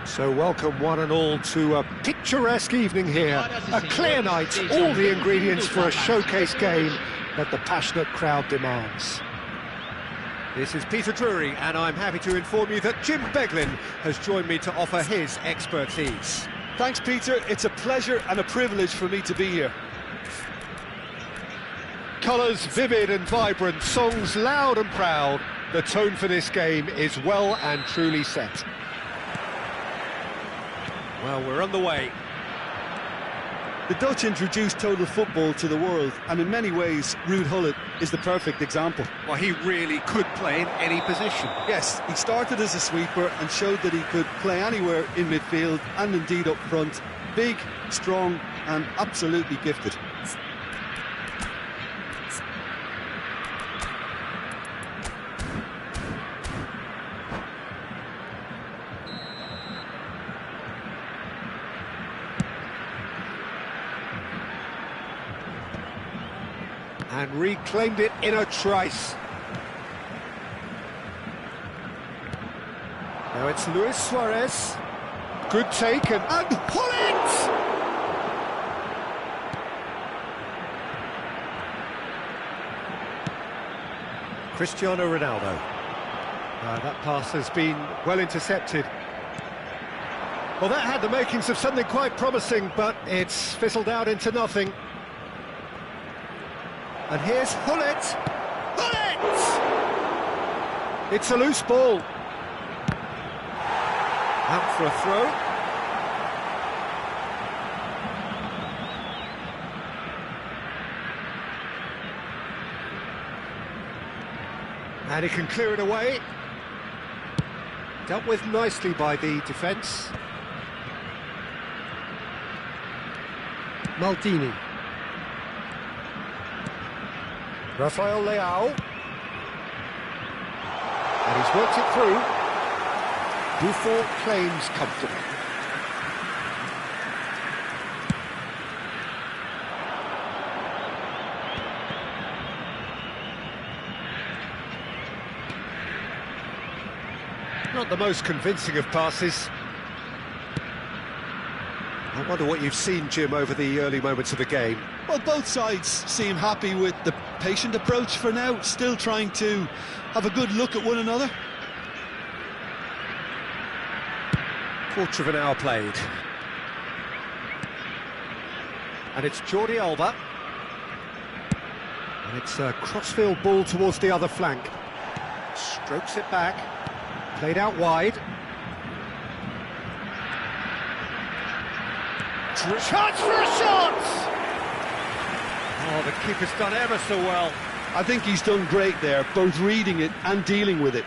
So welcome one and all to a picturesque evening here, a clear night, all the ingredients for a showcase game that the passionate crowd demands. This is Peter Drury, and I'm happy to inform you that Jim Beglin has joined me to offer his expertise. Thanks, Peter. It's a pleasure and a privilege for me to be here. Colours vivid and vibrant, songs loud and proud. The tone for this game is well and truly set. Well, we're on the way. The Dutch introduced total football to the world, and in many ways, Ruud Gullit is the perfect example. Well, he really could play in any position. Yes, he started as a sweeper and showed that he could play anywhere in midfield and indeed up front. Big, strong and absolutely gifted. And reclaimed it in a trice. Now it's Luis Suarez. Good take and Gullit! Cristiano Ronaldo. That pass has been well intercepted. Well, that had the makings of something quite promising, but it's fizzled out into nothing. And here's Gullit! Gullit! It's a loose ball. Out for a throw. And he can clear it away. Dealt with nicely by the defence. Maldini. Rafael Leao. And he's worked it through. Bluefin claims comfortably. Not the most convincing of passes. I wonder what you've seen, Jim, over the early moments of the game. Well, both sides seem happy with the patient approach for now, still trying to have a good look at one another. Quarter of an hour played. And it's Jordi Alba. And it's a crossfield ball towards the other flank. Strokes it back. Played out wide. Chance for a shot! Oh, the keeper's done ever so well. I think he's done great there, both reading it and dealing with it.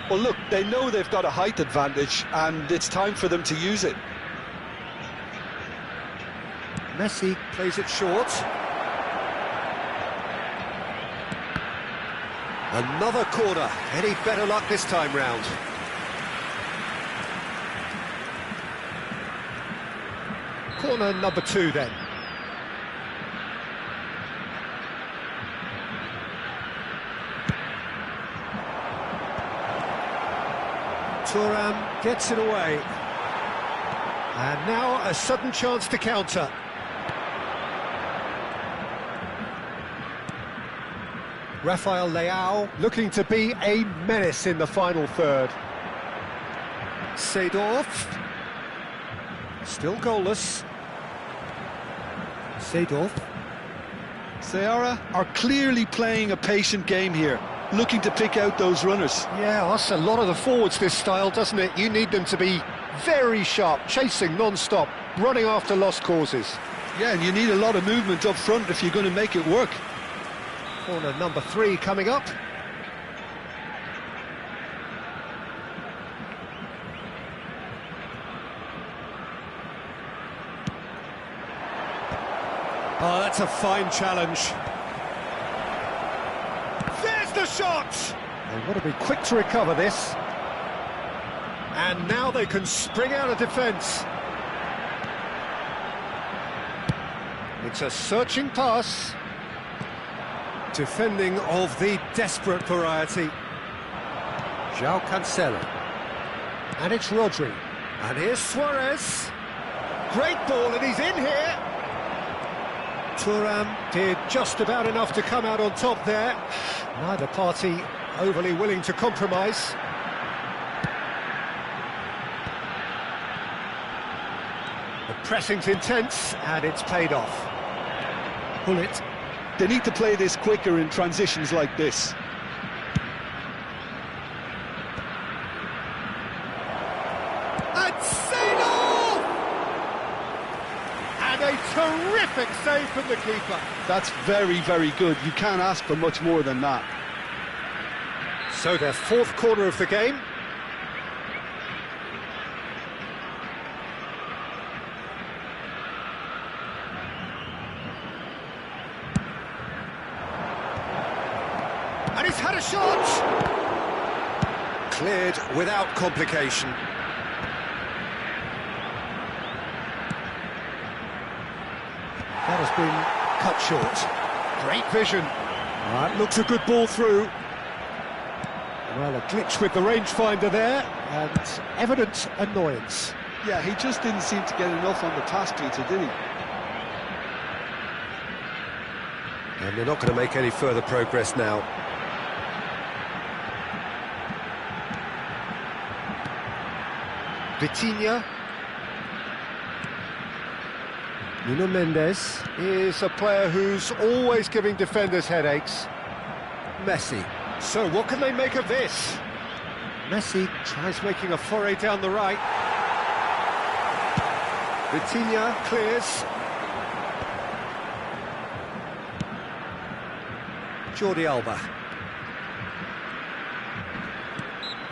Well, look, they know they've got a height advantage, and it's time for them to use it. Messi plays it short. Another corner. Any better luck this time round? Corner number 2 then. Thuram gets it away. And now a sudden chance to counter. Rafael Leao looking to be a menace in the final third. Seedorf. Still goalless. Seedorf. Seara are clearly playing a patient game here, looking to pick out those runners. Yeah, that's a lot of the forwards, this style, doesn't it? You need them to be very sharp, chasing non-stop, running after lost causes. Yeah, and you need a lot of movement up front if you're going to make it work. Corner number 3 coming up. Oh, that's a fine challenge. There's the shot! They want to be quick to recover this. And now they can spring out of defence. It's a searching pass. Defending of the desperate variety. João Cancelo. And it's Rodri. And here's Suarez. Great ball, and he's in here. Thuram did just about enough to come out on top there. Neither party overly willing to compromise. The pressing's intense, and it's paid off. Pull it. They need to play this quicker in transitions like this. And seen off! And a terrific save from the keeper. That's very, very good. You can't ask for much more than that. So their fourth corner of the game. And he's had a shot! Cleared without complication. That has been cut short. Great vision. That looks a good ball through. Well, a glitch with the rangefinder there, and evident annoyance. Yeah, he just didn't seem to get enough on the pass, Peter, did he? And they're not going to make any further progress now. Vitinha. Nuno Mendes is a player who's always giving defenders headaches. Messi. So what can they make of this? Messi tries making a foray down the right. Vitinha clears. Jordi Alba.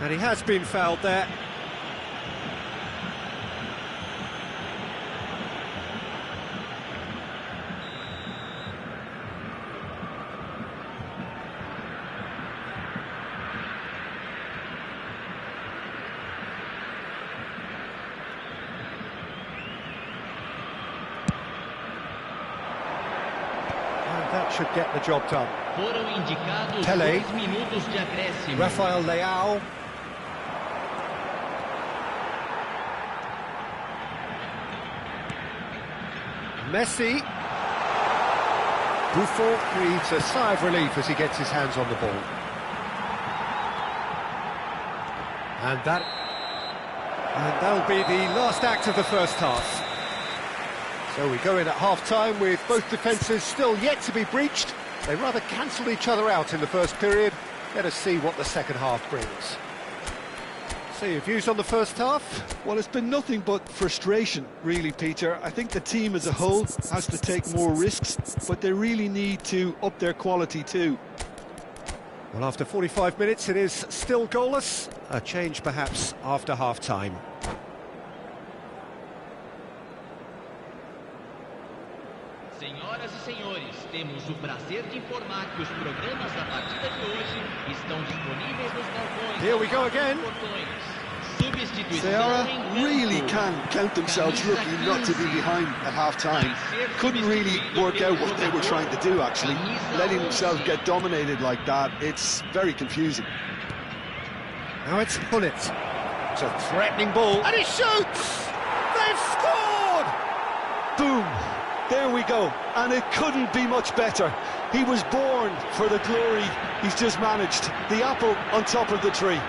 And he has been fouled there. That should get the job done. Pele, Rafael Leao. Messi. Bluefin breathes a sigh of relief as he gets his hands on the ball. And that'll be the last act of the first half. So we go in at half-time with both defences still yet to be breached. They rather cancelled each other out in the first period. Let us see what the second half brings. So your views on the first half? Well, it's been nothing but frustration, really, Peter. I think the team as a whole has to take more risks, but they really need to up their quality too. Well, after 45 minutes, it is still goalless. A change, perhaps, after half-time. Senhoras e senhores, temos o prazer de informar que os programas da partida de hoje estão disponíveis nos balcões. Here we go again. Seara really can count themselves lucky not to be behind at half-time. Couldn't really work out what they were trying to do, actually. Letting themselves get dominated like that, it's very confusing. Now it's Hullet. It's a threatening ball. And he shoots! They've scored! Boom! There we go, and it couldn't be much better. He was born for the glory he's just managed. The apple on top of the tree.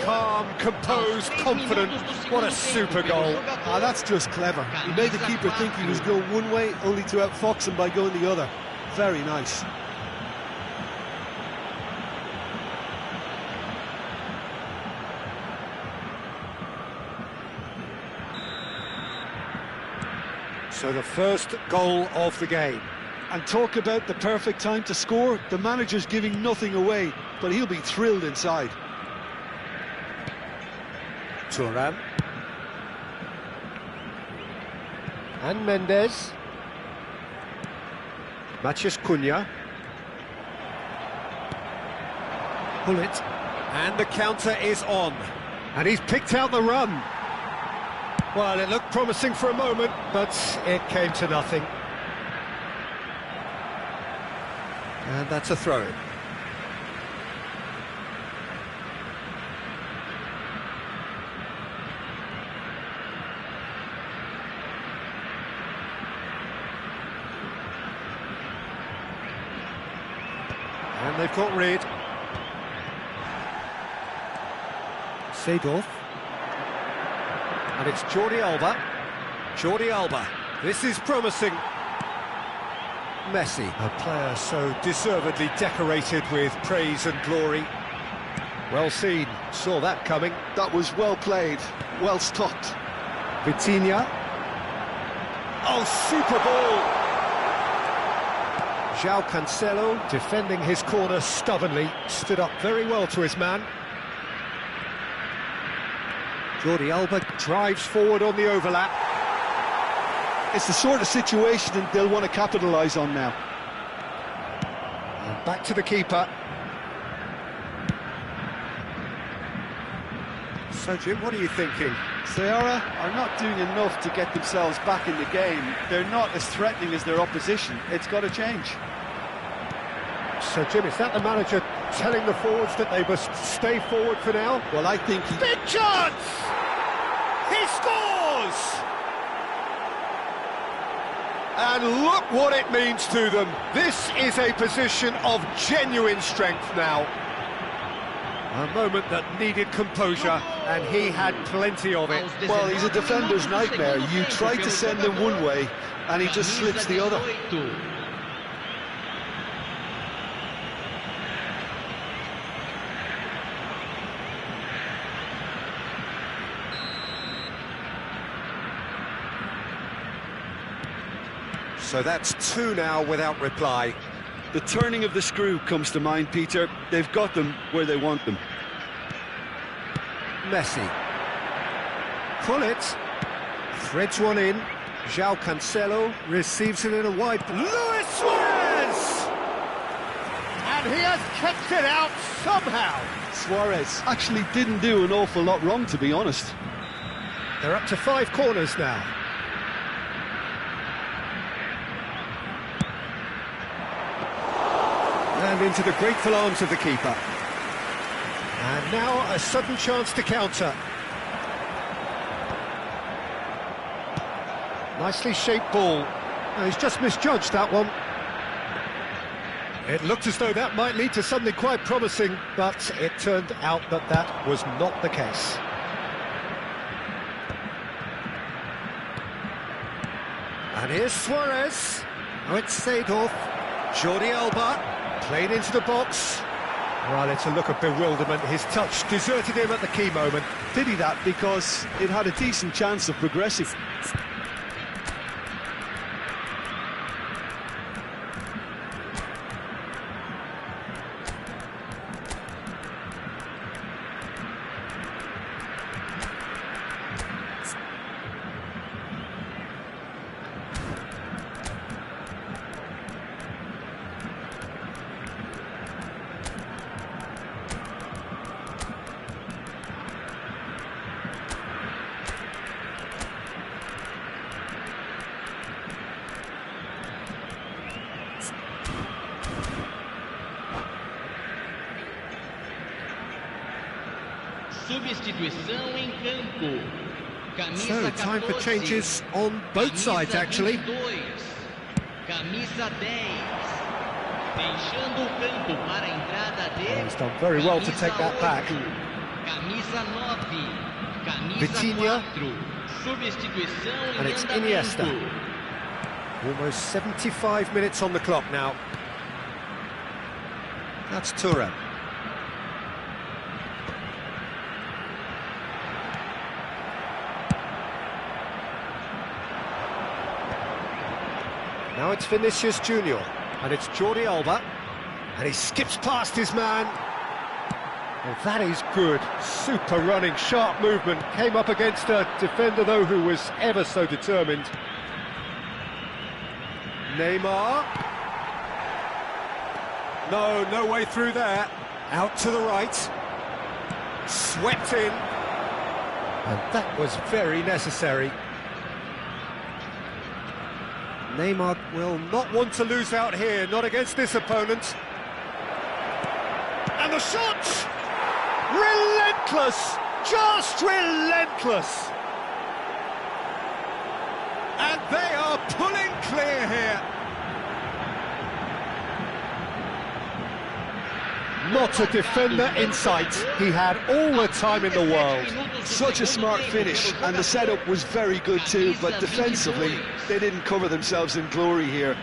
Calm, composed, confident. What a super goal. That's just clever. He made the keeper think he was going one way, only to outfox him by going the other. Very nice. So the first goal of the game. And talk about the perfect time to score. The manager's giving nothing away, but he'll be thrilled inside. Thuram. And Mendes. Matheus Cunha. Pull it. And the counter is on. And he's picked out the run. Well, it looked promising for a moment, but it came to nothing. And that's a throw-in. they've got rid. Seedorf. And it's Jordi Alba. Jordi Alba. This is promising. Messi, a player so deservedly decorated with praise and glory. Well seen, saw that coming. That was well played, well stopped. Vitinha. Oh, super ball! João Cancelo, defending his corner stubbornly, stood up very well to his man. Jordi Alba drives forward on the overlap. It's the sort of situation that they'll want to capitalise on now. And back to the keeper. So, Jim, what are you thinking? Ceará are not doing enough to get themselves back in the game. They're not as threatening as their opposition. It's got to change. So, Jim, is that the manager telling the forwards that they must stay forward for now? Well, I think Big chance! He scores! And look what it means to them. This is a position of genuine strength now. A moment that needed composure, and he had plenty of it. Well, he's a defender's nightmare. You try to send him one way, and he just slips the other. So that's two now without reply. The turning of the screw comes to mind, Peter. They've got them where they want them. Messi. Pull it. Threads one in. João Cancelo receives it in a wide... Luis Suarez! And he has kept it out somehow. Suarez actually didn't do an awful lot wrong, to be honest. They're up to 5 corners now. And into the grateful arms of the keeper. And now a sudden chance to counter. Nicely shaped ball. No, he's just misjudged that one. It looked as though that might lead to something quite promising, but it turned out that that was not the case. And here's Suarez. Oh, it's Seedorf. Jordi Alba. Played into the box. Well, it's a look of bewilderment. His touch deserted him at the key moment. Did he that? Because it had a decent chance of progressing. Substituição em campo. So, time for changes on both sides, actually. Camisa 10. Deixando o campo para a entrada de... He's done very well to take that back. Camisa 9. Camisa Vitinha. 4. Substituição And it's Iniesta. Almost 75 minutes on the clock now. That's Thuram. Now it's Vinicius Junior, and it's Jordi Alba, and he skips past his man. Well, that is good. Super running, sharp movement. Came up against a defender, though, who was ever so determined. Neymar. No way through there. Out to the right. Swept in. And that was very necessary. Neymar will not want to lose out here, not against this opponent. And the shot! Relentless! Just relentless! And they are pulling clear here. not a defender in sight. He had all the time in the world. Such a smart finish, and the setup was very good too, but defensively, they didn't cover themselves in glory here.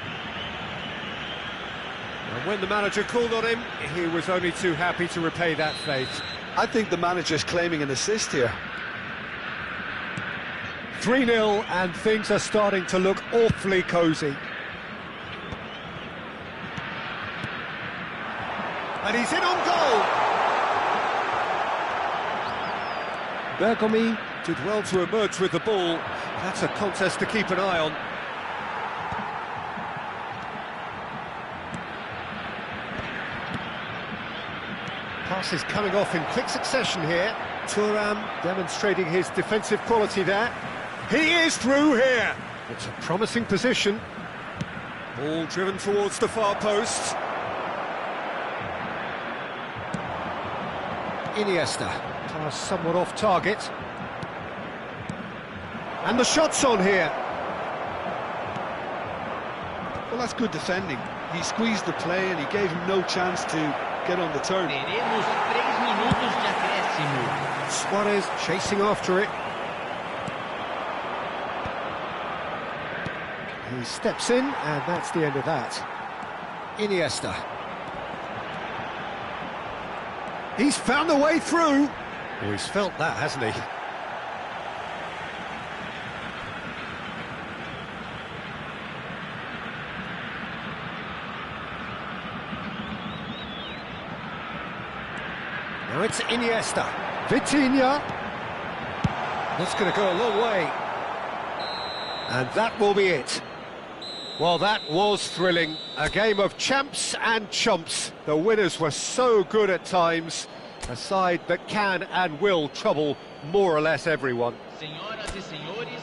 And when the manager called on him, he was only too happy to repay that faith. I think the manager's claiming an assist here. 3-0, and things are starting to look awfully cosy. And he's in on goal! Bergomi did well to emerge with the ball. That's a contest to keep an eye on. Passes coming off in quick succession here. Thuram demonstrating his defensive quality there. He is through here. It's a promising position. Ball driven towards the far post. Iniesta, pass somewhat off target. And the shot's on here. Well, that's good defending. He squeezed the play and he gave him no chance to get on the turn. Teremos 3 minutos de acréscimo. Suarez chasing after it. He steps in, and that's the end of that. Iniesta. He's found the way through. Oh, he's felt that, hasn't he? Now it's Iniesta. Vitinha. That's going to go a long way. And that will be it. Well, that was thrilling. A game of champs and chumps. The winners were so good at times. A side that can and will trouble more or less everyone. Senhoras e senhores,